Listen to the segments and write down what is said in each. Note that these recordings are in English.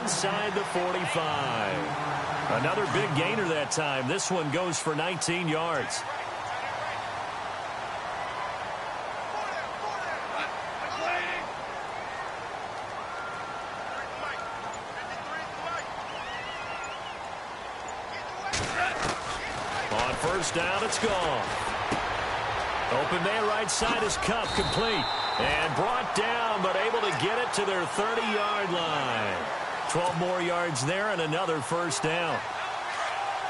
inside the 45. Another big gainer that time. This one goes for 19 yards. On first down, it's gone. Open man right side is Cup, complete. And brought down, but able to get it to their 30-yard line. 12 more yards there and another first down.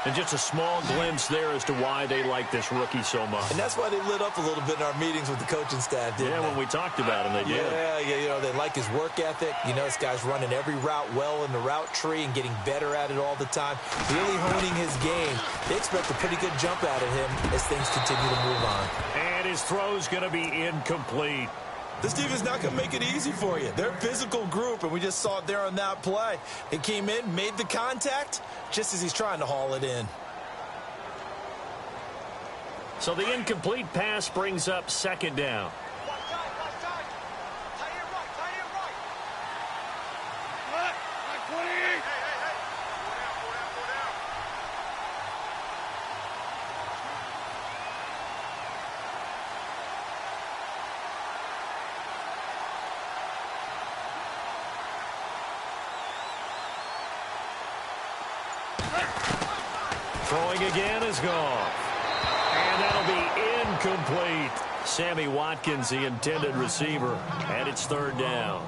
And just a small glimpse there as to why they like this rookie so much. And that's why they lit up a little bit in our meetings with the coaching staff, didn't they? When we talked about him, they did. Yeah, you know, they like his work ethic. You know, this guy's running every route well in the route tree and getting better at it all the time. Really honing his game. They expect a pretty good jump out of him as things continue to move on. And his throw's going to be incomplete. This team is not going to make it easy for you. They're a physical group, and we just saw it there on that play. They came in, made the contact, just as he's trying to haul it in. So the incomplete pass brings up second down. Throwing again is gone. And that'll be incomplete. Sammy Watkins, the intended receiver, and it's third down.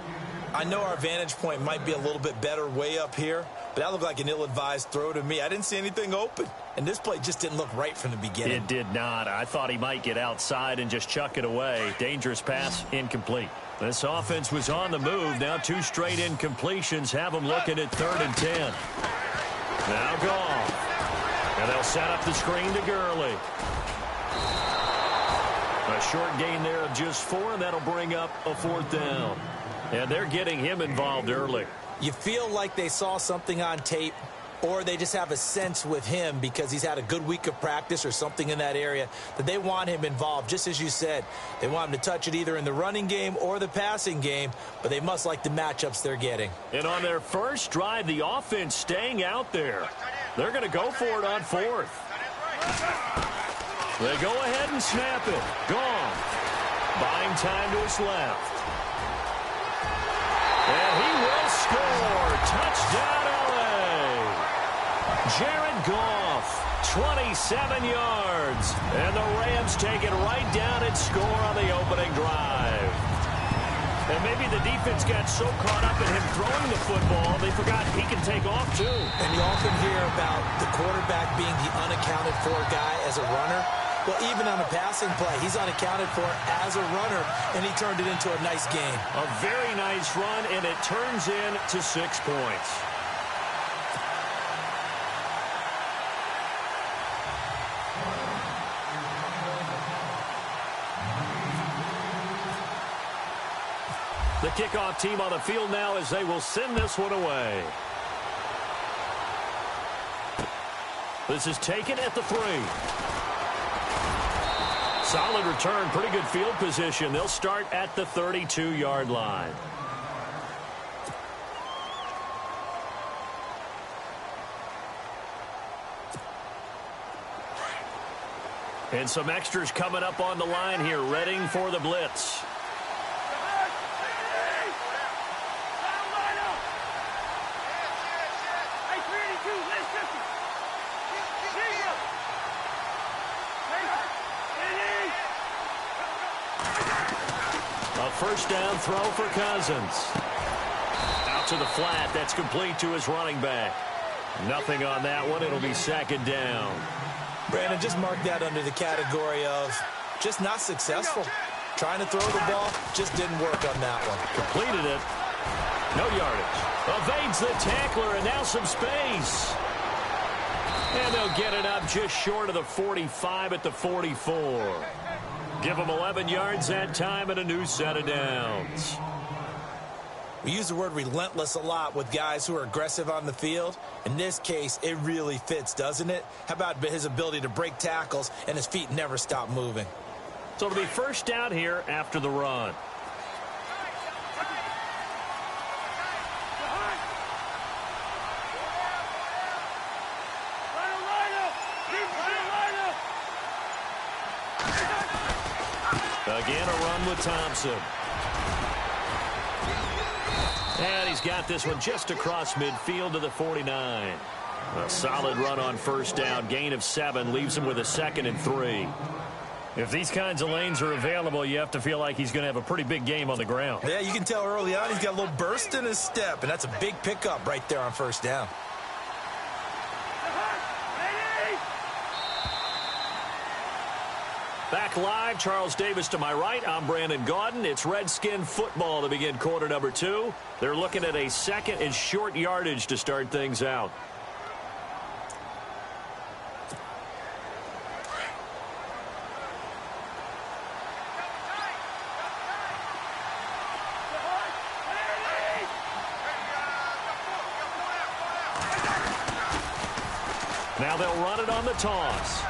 I know our vantage point might be a little bit better way up here, but that looked like an ill-advised throw to me. I didn't see anything open, and this play just didn't look right from the beginning. It did not. I thought he might get outside and just chuck it away. Dangerous pass, incomplete. This offense was on the move. Now two straight incompletions have them looking at 3rd and 10. Now gone. And they'll set up the screen to Gurley. A short gain there of just 4, and that'll bring up a 4th down. And they're getting him involved early. You feel like they saw something on tape, or they just have a sense with him because he's had a good week of practice or something in that area that they want him involved. Just as you said, they want him to touch it either in the running game or the passing game, but they must like the matchups they're getting. And on their first drive, the offense staying out there. They're going to go for it on 4th. They go ahead and snap it. Gone. Buying time to his left. And he will score. Touchdown, L.A. Jared Goff, 27 yards. And the Rams take it right down and score on the opening drive. And maybe the defense got so caught up in him throwing the football, they forgot he can take off, too. And you often hear about the quarterback being the unaccounted-for guy as a runner. Well, even on a passing play, he's unaccounted for as a runner, and he turned it into a nice game. A very nice run, and it turns into 6 points. The kickoff team on the field now as they will send this one away. This is taken at the 3. Solid return, pretty good field position. They'll start at the 32-yard line. And some extras coming up on the line here, readying for the blitz. First down throw for Cousins. Out to the flat. That's complete to his running back. Nothing on that one. It'll be 2nd down. Brandon, just mark that under the category of just not successful. Trying to throw the ball, just didn't work on that one. Completed it. No yardage. Evades the tackler, and now some space. And they'll get it up just short of the 45 at the 44. Give them 11 yards that time and a new set of downs. We use the word relentless a lot with guys who are aggressive on the field. In this case, it really fits, doesn't it? How about his ability to break tackles and his feet never stop moving? So it'll be first down here after the run. Again, a run with Thompson. And he's got this one just across midfield to the 49. A solid run on first down. Gain of 7 leaves him with a 2nd and 3. If these kinds of lanes are available, you have to feel like he's going to have a pretty big game on the ground. Yeah, you can tell early on he's got a little burst in his step, and that's a big pickup right there on first down. Back live, Charles Davis to my right. I'm Brandon Gaudin. It's Redskin football to begin quarter number 2. They're looking at a 2nd and short yardage to start things out. Now they'll run it on the toss.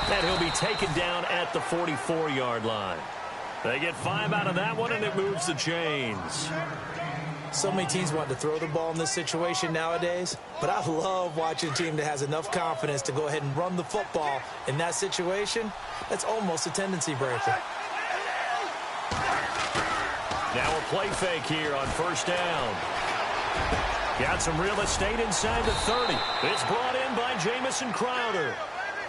And he'll be taken down at the 44-yard line. They get 5 out of that one, and it moves the chains. So many teams want to throw the ball in this situation nowadays, but I love watching a team that has enough confidence to go ahead and run the football in that situation. That's almost a tendency breaker. Now a play fake here on first down. Got some real estate inside the 30. It's brought in by Jamison Crowder.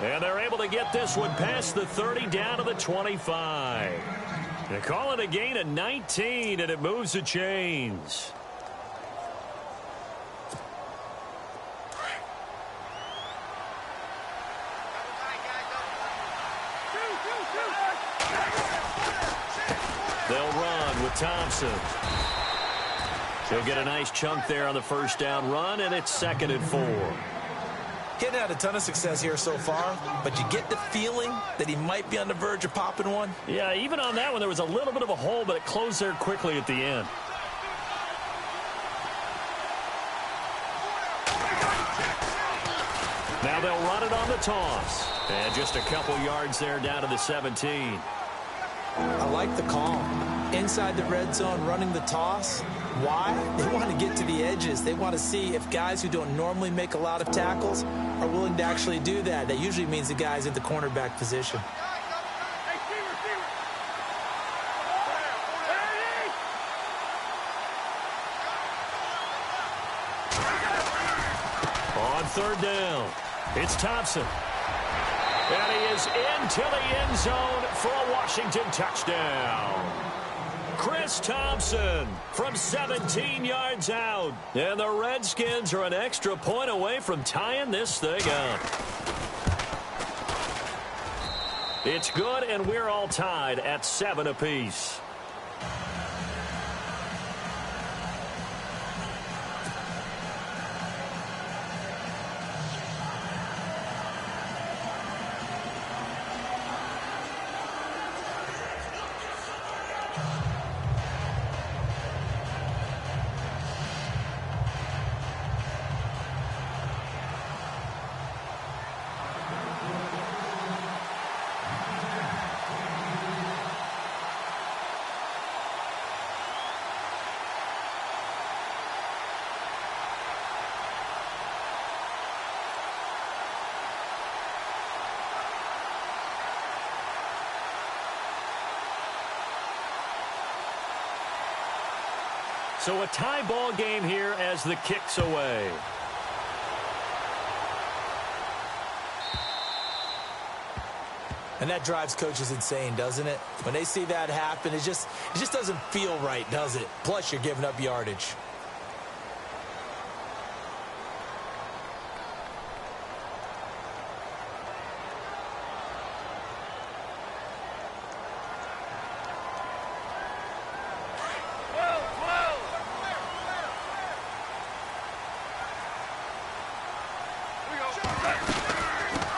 And they're able to get this one past the 30 down to the 25. They call it a gain of 19, and it moves the chains. They'll run with Thompson. He'll get a nice chunk there on the first down run, and it's 2nd and 4. He hadn't had a ton of success here so far, but you get the feeling that he might be on the verge of popping one. Yeah, even on that one, there was a little bit of a hole, but it closed there quickly at the end. Now they'll run it on the toss. And just a couple yards there down to the 17. I like the call. Inside the red zone, running the toss. Why? They want to get to the edges. They want to see if guys who don't normally make a lot of tackles are willing to actually do that. That usually means the guy's in the cornerback position. On third down, it's Thompson. And he is into the end zone for a Washington touchdown. Chris Thompson from 17 yards out. And the Redskins are an extra point away from tying this thing up. It's good, and we're all tied at 7 apiece. So a tie ball game here as the kick's away. And that drives coaches insane, doesn't it? When they see that happen, it just doesn't feel right, does it? Plus, you're giving up yardage.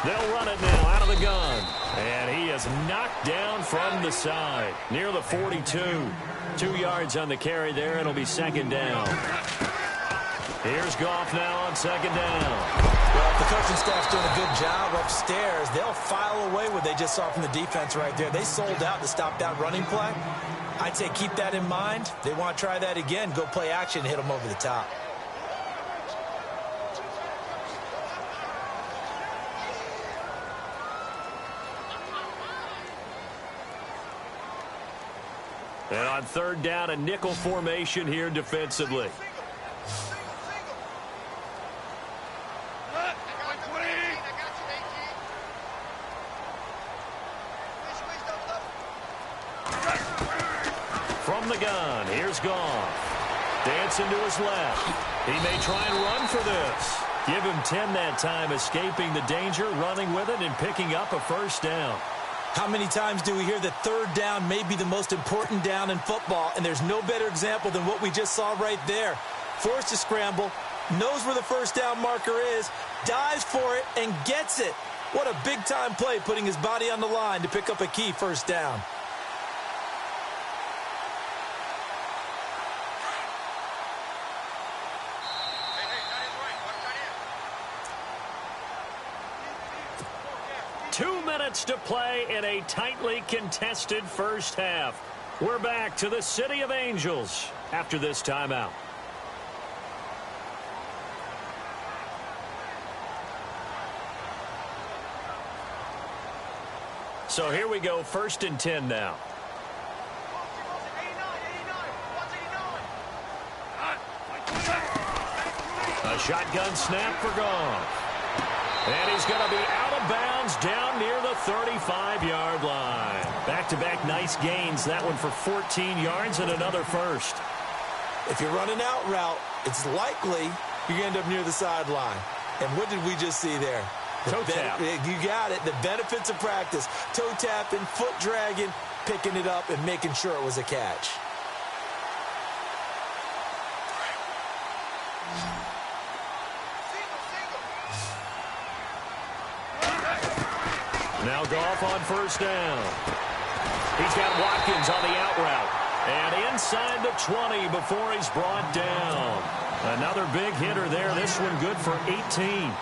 They'll run it now out of the gun. And he is knocked down from the side near the 42. 2 yards on the carry there. It'll be second down. Here's Goff now on second down. Well, if the coaching staff's doing a good job upstairs, they'll file away what they just saw from the defense right there. They sold out to stop that running play. I'd say keep that in mind. They want to try that again. Go play action and hit them over the top. And on third down, a nickel formation here defensively. From the gun, here's Goff. Dancing to his left. He may try and run for this. Give him 10 that time, escaping the danger, running with it, and picking up a first down. How many times do we hear that third down may be the most important down in football, and there's no better example than what we just saw right there. Forced to scramble, knows where the first down marker is, dives for it, and gets it. What a big-time play, putting his body on the line to pick up a key first down. To play in a tightly contested first half. We're back to the City of Angels after this timeout. So here we go, 1st and 10 now. A shotgun snap for Goff. And he's going to be out of bounds down near the 35-yard line. Back-to-back nice gains. That one for 14 yards and another first. If you're running out route, it's likely you end up near the sideline. And what did we just see there? Toe tap. You got it. The benefits of practice. Toe tapping, foot dragging, picking it up, and making sure it was a catch. Now Goff on first down. He's got Watkins on the out route. And inside the 20 before he's brought down. Another big hitter there. This one good for 18.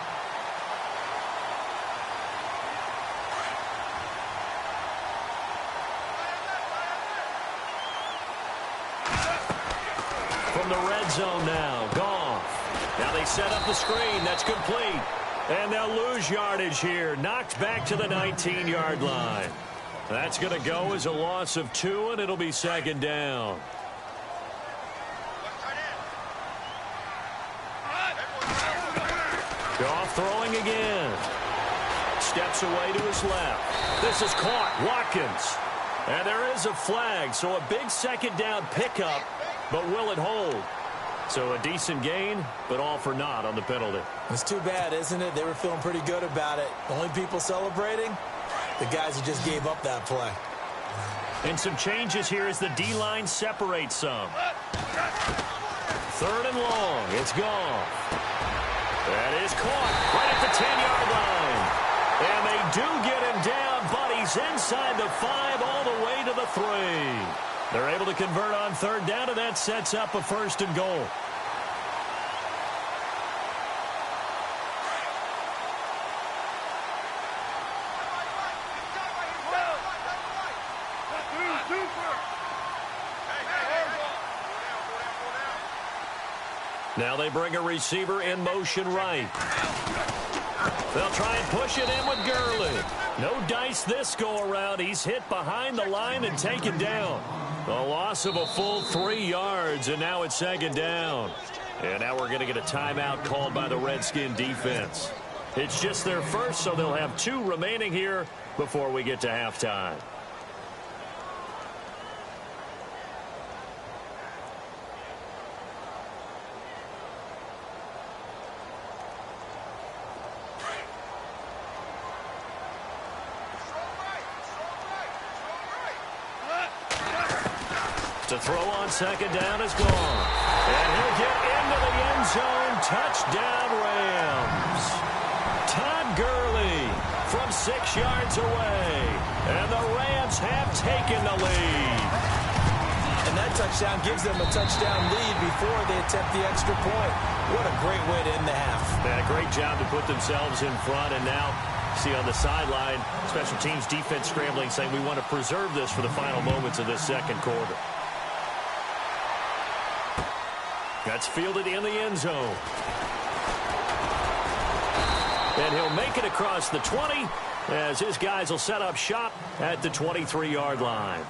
From the red zone now, Goff. Now they set up the screen. That's complete. And they'll lose yardage here. Knocked back to the 19-yard line. That's going to go as a loss of 2, and it'll be 2nd down. Goff throwing again. Steps away to his left. This is caught. Watkins. And there is a flag, so a big 2nd down pickup, but will it hold? So a decent gain, but all for naught on the penalty. It's too bad, isn't it? They were feeling pretty good about it. The only people celebrating, the guys who just gave up that play. And some changes here as the D-line separates some. 3rd and long. It's gone. That is caught right at the 10-yard line. And they do get him down, but he's inside the 5 all the way to the 3. They're able to convert on 3rd down, and that sets up a 1st and goal. Now they bring a receiver in motion right. They'll try and push it in with Gurley. No dice this go-around. He's hit behind the line and taken down. A loss of a full 3 yards, and now it's 2nd down. And now we're going to get a timeout called by the Redskin defense. It's just their first, so they'll have 2 remaining here before we get to halftime. To throw on 2nd down is gone. And he'll get into the end zone. Touchdown, Rams. Todd Gurley from 6 yards away. And the Rams have taken the lead. And that touchdown gives them a touchdown lead before they attempt the extra point. What a great way to end the half. And a great job to put themselves in front. And now, see on the sideline, special teams defense scrambling, saying we want to preserve this for the final moments of this 2nd quarter. That's fielded in the end zone. And he'll make it across the 20 as his guys will set up shop at the 23-yard line.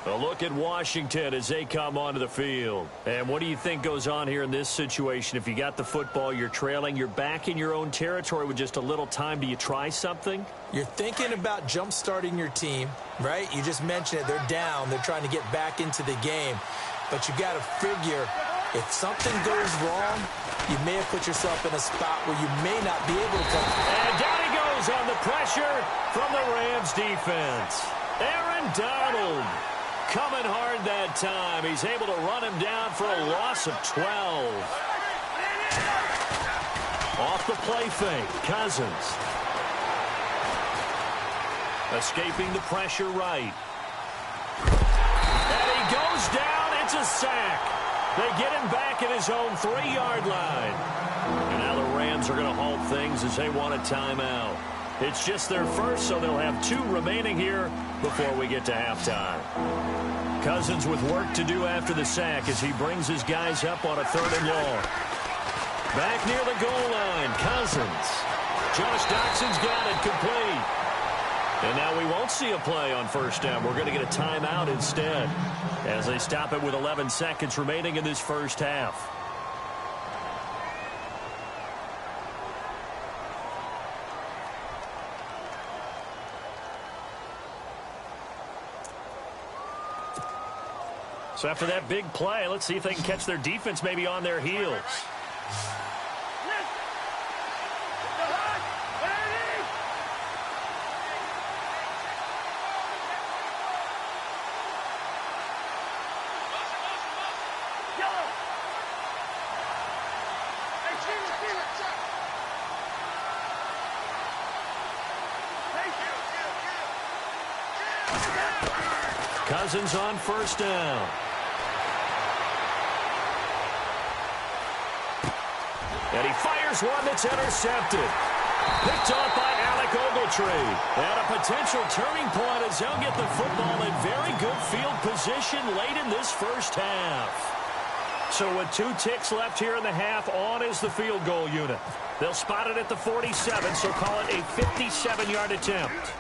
A look at Washington as they come onto the field. And what do you think goes on here in this situation? If you got the football, you're trailing, you're back in your own territory with just a little time. Do you try something? You're thinking about jump-starting your team, right? You just mentioned it. They're down. They're trying to get back into the game. But you got to figure if something goes wrong, you may have put yourself in a spot where you may not be able to come. And down he goes on the pressure from the Rams defense. Aaron Donald. Coming hard that time. He's able to run him down for a loss of 12. Off the play fake, Cousins. Escaping the pressure right. And he goes down. It's a sack. They get him back at his own 3-yard line. And now the Rams are going to halt things as they want a timeout. It's just their first, so they'll have 2 remaining here before we get to halftime. Cousins with work to do after the sack as he brings his guys up on a 3rd and long. Back near the goal line, Cousins. Josh Doxson's got it complete. And now we won't see a play on 1st down. We're going to get a timeout instead as they stop it with 11 seconds remaining in this first half. So after that big play, let's see if they can catch their defense maybe on their heels. Cousins on 1st down. And he fires one that's intercepted. Picked off by Alec Ogletree. And a potential turning point as they'll get the football in very good field position late in this first half. So with 2 ticks left here in the half, on is the field goal unit. They'll spot it at the 47, so call it a 57-yard attempt.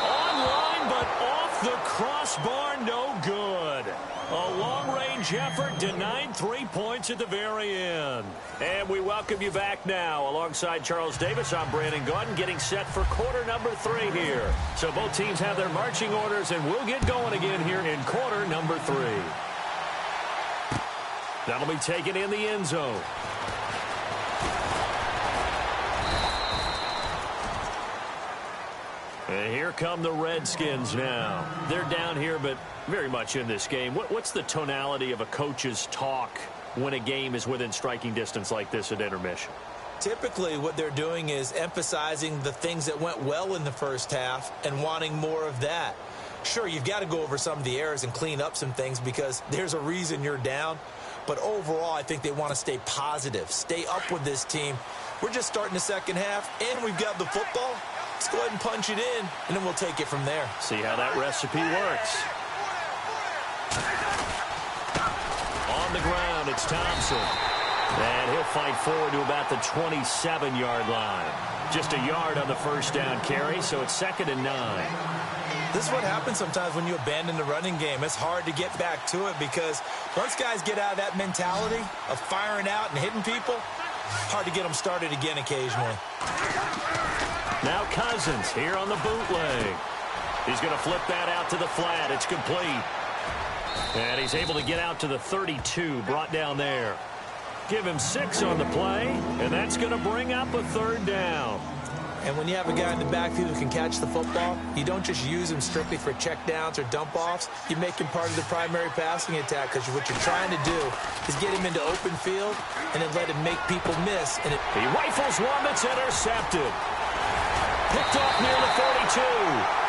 Online, but off the crossbar, no good. A long-range effort denied 3 points at the very end. And we welcome you back now. Alongside Charles Davis, I'm Brandon Gaudin, getting set for quarter number 3 here. So both teams have their marching orders, and we'll get going again here in quarter number 3. That'll be taken in the end zone. And here come the Redskins now. They're down here, but very much in this game. What's the tonality of a coach's talk when a game is within striking distance like this at intermission? Typically, what they're doing is emphasizing the things that went well in the first half and wanting more of that. Sure, you've got to go over some of the errors and clean up some things because there's a reason you're down. But overall, I think they want to stay positive, stay up with this team. We're just starting the second half, and we've got the football. Let's go ahead and punch it in, and then we'll take it from there. See how that recipe works. On the ground, it's Thompson. And he'll fight forward to about the 27-yard line. Just a yard on the 1st down carry, so it's 2nd and 9. This is what happens sometimes when you abandon the running game. It's hard to get back to it because once guys get out of that mentality of firing out and hitting people, hard to get them started again occasionally. Now Cousins here on the bootleg. He's going to flip that out to the flat. It's complete. And he's able to get out to the 32, brought down there. Give him 6 on the play, and that's going to bring up a 3rd down. And when you have a guy in the backfield who can catch the football, you don't just use him strictly for checkdowns or dump-offs. You make him part of the primary passing attack because what you're trying to do is get him into open field and then let him make people miss. And he rifles one that's intercepted. Picked off near the 42.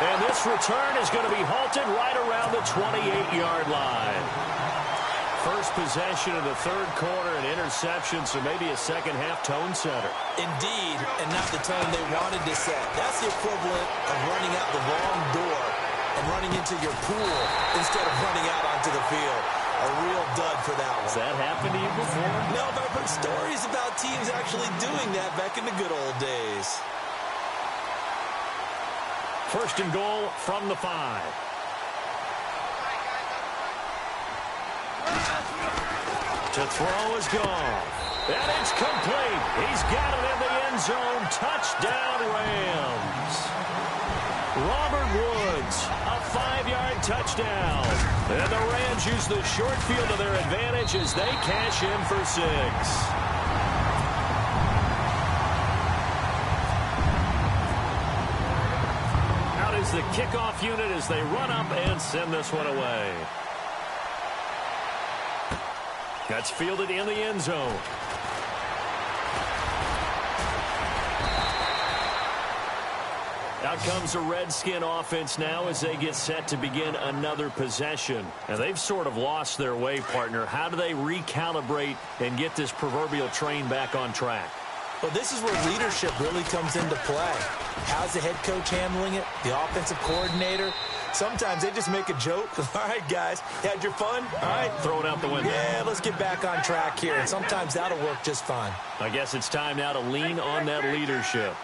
And this return is going to be halted right around the 28-yard line. First possession of the 3rd quarter, an interception, so maybe a second-half tone setter. Indeed, and not the tone they wanted to set. That's the equivalent of running out the wrong door and running into your pool instead of running out onto the field. A real dud for that one. Has that happened to you before? No, but I've heard stories about teams actually doing that back in the good old days. 1st and goal from the 5. To throw is gone. And it's complete. He's got it in the end zone. Touchdown, Rams. Robert Woods, a 5-yard touchdown. And the Rams use the short field to their advantage as they cash in for 6. Out is the kickoff unit as they run up and send this one away. That's fielded in the end zone. Out comes the Redskin offense now as they get set to begin another possession. And they've sort of lost their way, partner. How do they recalibrate and get this proverbial train back on track? Well, this is where leadership really comes into play. How's the head coach handling it? The offensive coordinator? Sometimes they just make a joke. All right, guys, had your fun? All right. Throw it out the window. Yeah, let's get back on track here. And sometimes that'll work just fine. I guess it's time now to lean on that leadership.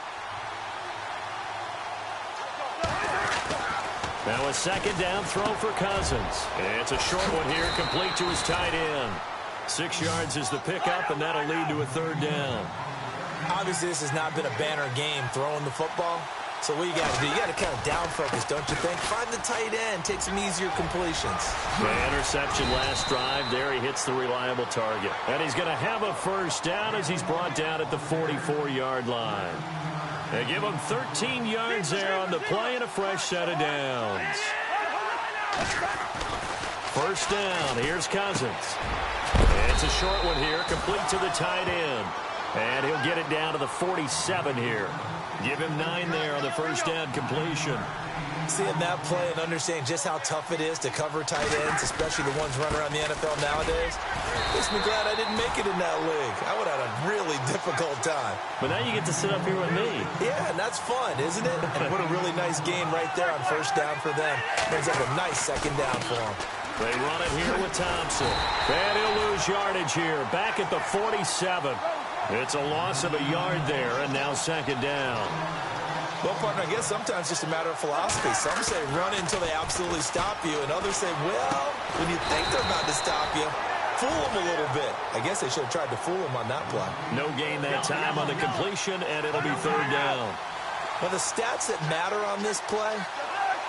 Now a second down throw for Cousins. It's a short one here, complete to his tight end. 6 yards is the pickup, and that'll lead to a third down. Obviously, this has not been a banner game throwing the football. So what you got to do, you got to kind of down focus, don't you think? Find the tight end, take some easier completions. The interception last drive. There he hits the reliable target. And he's going to have a first down as he's brought down at the 44-yard line. They give him 13 yards there on the play and a fresh set of downs. First down. Here's Cousins. It's a short one here, complete to the tight end. And he'll get it down to the 47 here. Give him 9 there on the first down completion. Seeing that play and understanding just how tough it is to cover tight ends, especially the ones running around the NFL nowadays, makes me glad I didn't make it in that league. I would have had a really difficult time. But now you get to sit up here with me. Yeah, and that's fun, isn't it? And what a really nice game right there on first down for them. Brings up a nice second down for them. They run it here with Thompson. And he'll lose yardage here. Back at the 47. It's a loss of a yard there, and now second down. Well, partner, I guess sometimes it's just a matter of philosophy. Some say run until they absolutely stop you, and others say, well, when you think they're about to stop you, fool them a little bit. I guess they should have tried to fool them on that play. No gain that time on the completion, and it'll be third down. Well, the stats that matter on this play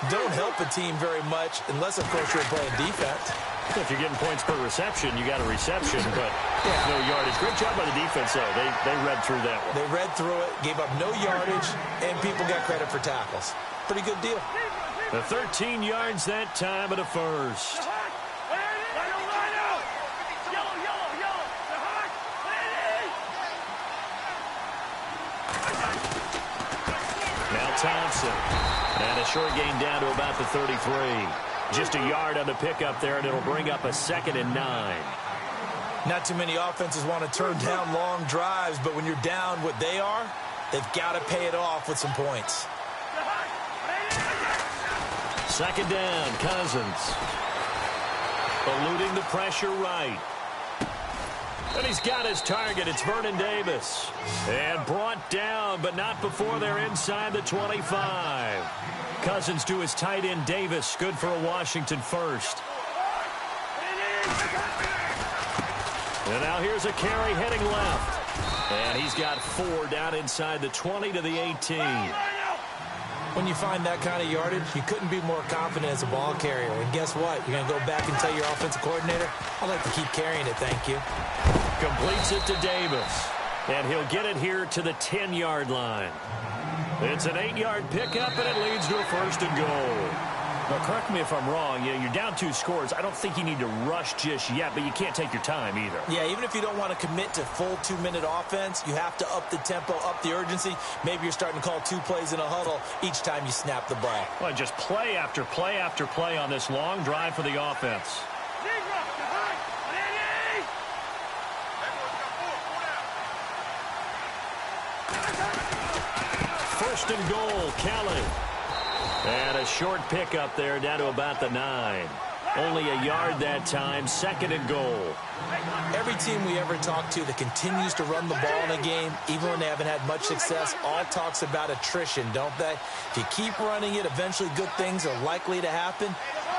don't help a team very much unless, of course, you're playing defense. If you're getting points per reception, you got a reception, but no yardage. Great job by the defense, though. They read through that one. They read through it, gave up no yardage, and people got credit for tackles. Pretty good deal. The 13 yards that time at a first. Now Thompson. And a short gain down to about the 33. Just a yard on the pickup there, and it'll bring up a 2nd and 9. Not too many offenses want to turn down long drives, but when you're down what they are, they've got to pay it off with some points. Second down, Cousins. Eluding the pressure right. And he's got his target. It's Vernon Davis. And brought down, but not before they're inside the 25. Cousins to his tight end, Davis. Good for a Washington first. And now here's a carry heading left. And he's got 4 down inside the 20 to the 18. When you find that kind of yardage, you couldn't be more confident as a ball carrier. And guess what? You're going to go back and tell your offensive coordinator, I'd like to keep carrying it, thank you. Completes it to Davis. And he'll get it here to the 10-yard line. It's an 8-yard pickup, and it leads to a 1st and goal. Now, correct me if I'm wrong. You're down 2 scores. I don't think you need to rush just yet, but you can't take your time either. Yeah, even if you don't want to commit to full 2-minute offense, you have to up the tempo, up the urgency. Maybe you're starting to call 2 plays in a huddle each time you snap the ball. Well, just play after play after play on this long drive for the offense. First and goal, Kelly. And a short pickup there down to about the 9. Only a yard that time, 2nd and goal. Every team we ever talk to that continues to run the ball in a game, even when they haven't had much success, all talks about attrition, don't they? If you keep running it, eventually good things are likely to happen.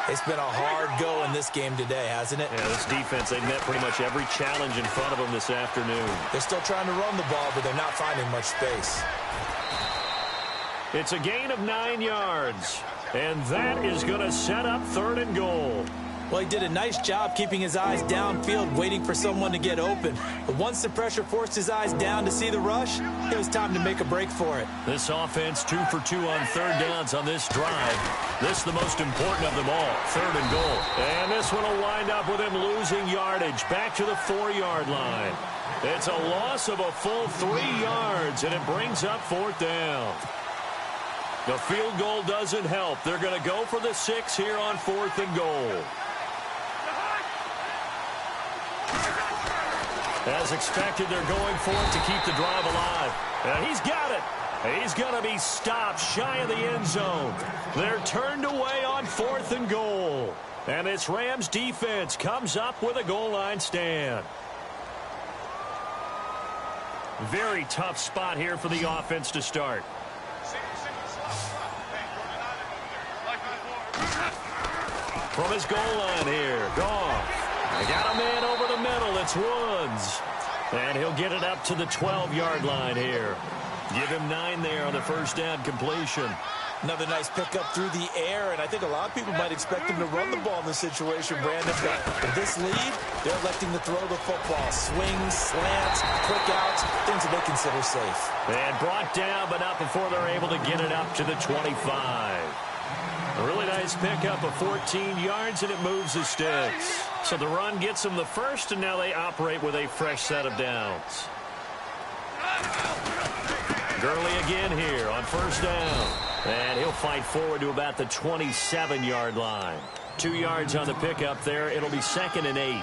It's been a hard go in this game today, hasn't it? Yeah, this defense, they've met pretty much every challenge in front of them this afternoon. They're still trying to run the ball, but they're not finding much space. It's a gain of 9 yards, and that is going to set up 3rd and goal. Well, he did a nice job keeping his eyes downfield, waiting for someone to get open. But once the pressure forced his eyes down to see the rush, it was time to make a break for it. This offense 2 for 2 on 3rd downs on this drive. This is the most important of them all, 3rd and goal. And this one will wind up with him losing yardage back to the 4-yard line. It's a loss of a full 3 yards, and it brings up 4th down. The field goal doesn't help. They're going to go for the 6 here on 4th and goal. As expected, they're going for it to keep the drive alive. And he's got it. He's going to be stopped shy of the end zone. They're turned away on 4th and goal. And this Rams defense comes up with a goal line stand. Very tough spot here for the offense to start. From his goal line here, Goff. They got a man over the middle. It's Woods. And he'll get it up to the 12-yard line here. Give him 9 there on the first down completion. Another nice pickup through the air, and I think a lot of people might expect him to run the ball in this situation, Brandon. But with this lead, they're electing to throw the football. Swings, slants, quick outs, things that they consider safe. And brought down, but not before they're able to get it up to the 25. A really nice pickup of 14 yards, and it moves the sticks. So the run gets them the first, and now they operate with a fresh set of downs. Gurley again here on first down. And he'll fight forward to about the 27-yard line. 2 yards on the pickup there. It'll be 2nd and 8.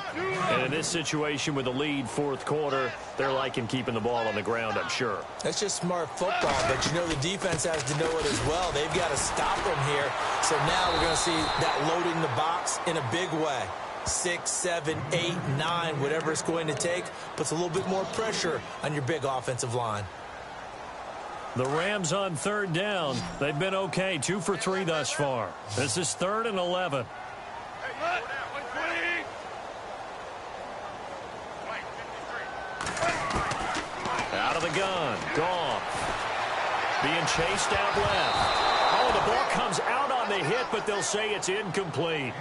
And in this situation with the lead 4th quarter, they're liking keeping the ball on the ground, I'm sure. That's just smart football, but you know the defense has to know it as well. They've got to stop them here. So now we're going to see that loading the box in a big way. 6, 7, 8, 9, whatever it's going to take, puts a little bit more pressure on your big offensive line. The Rams on 3rd down. They've been okay, 2 for 3 thus far. This is 3rd and 11. Out of the gun, Goff. Being chased out left. Oh, the ball comes out on the hit, but they'll say it's incomplete.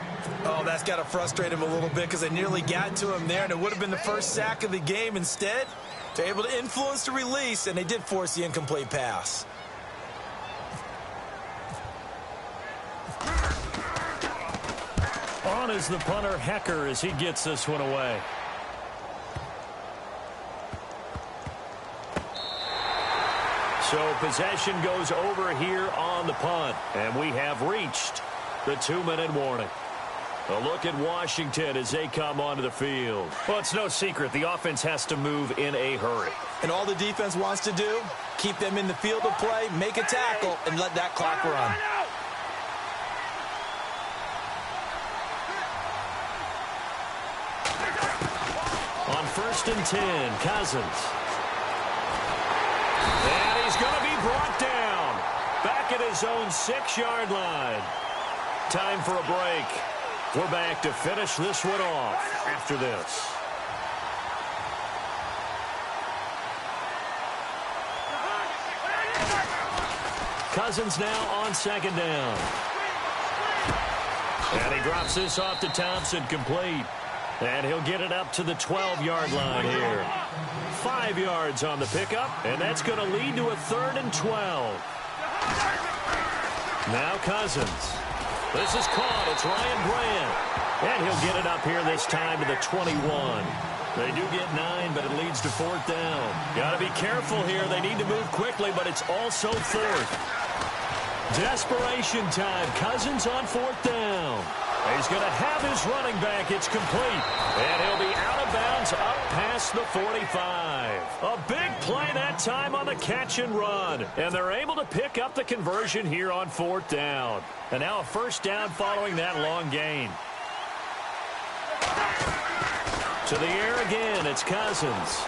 Oh, that's got to frustrate him a little bit because they nearly got to him there, and it would have been the first sack of the game. Instead, they're able to influence the release, and they did force the incomplete pass. On is the punter, Hecker, as he gets this one away. So possession goes over here on the punt, and we have reached the 2-minute warning. A look at Washington as they come onto the field. Well, it's no secret. The offense has to move in a hurry. And all the defense wants to do, keep them in the field of play, make a tackle, and let that clock run. On 1st and 10, Cousins. And he's going to be brought down. Back at his own 6-yard line. Time for a break. We're back to finish this one off after this. Cousins now on 2nd down. And he drops this off to Thompson, complete. And he'll get it up to the 12-yard line here. 5 yards on the pickup, and that's going to lead to a 3rd and 12. Now Cousins. This is caught. It's Ryan Grant. And he'll get it up here this time to the 21. They do get 9, but it leads to 4th down. Got to be careful here. They need to move quickly, but it's also 4th. Desperation time. Cousins on 4th down. He's going to have his running back. It's complete. And he'll be out of bounds up past the 45. A big play that time on the catch and run. And they're able to pick up the conversion here on 4th down. And now a 1st down following that long gain. To the air again, it's Cousins.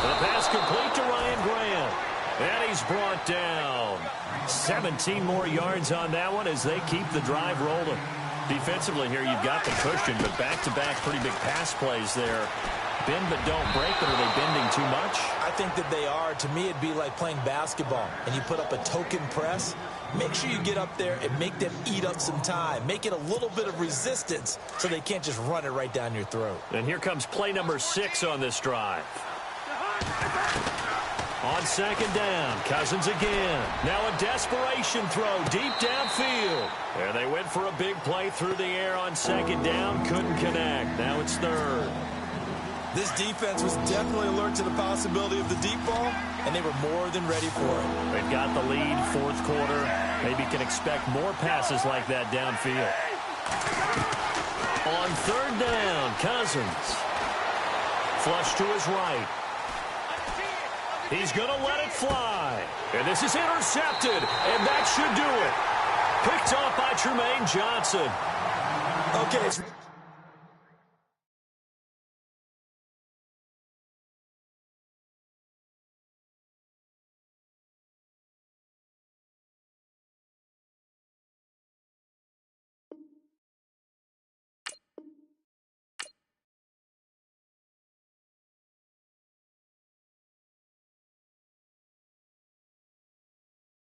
And the pass complete to Ryan Grant. And he's brought down. 17 more yards on that one as they keep the drive rolling. Defensively here, you've got the cushion, but back-to-back pretty big pass plays there. Bend but don't break, but are they bending too much? I think that they are. To me, it'd be like playing basketball, and you put up a token press. Make sure you get up there and make them eat up some time. Make it a little bit of resistance so they can't just run it right down your throat. And here comes play number 6 on this drive. On second down, Cousins again. Now a desperation throw deep downfield. And they went for a big play through the air on second down. Couldn't connect. Now it's third. This defense was definitely alert to the possibility of the deep ball, and they were more than ready for it. They've got the lead, fourth quarter. Maybe can expect more passes like that downfield. On third down, Cousins. Flush to his right. He's going to let it fly. And this is intercepted, and that should do it. Picked off by Tremaine Johnson. Okay,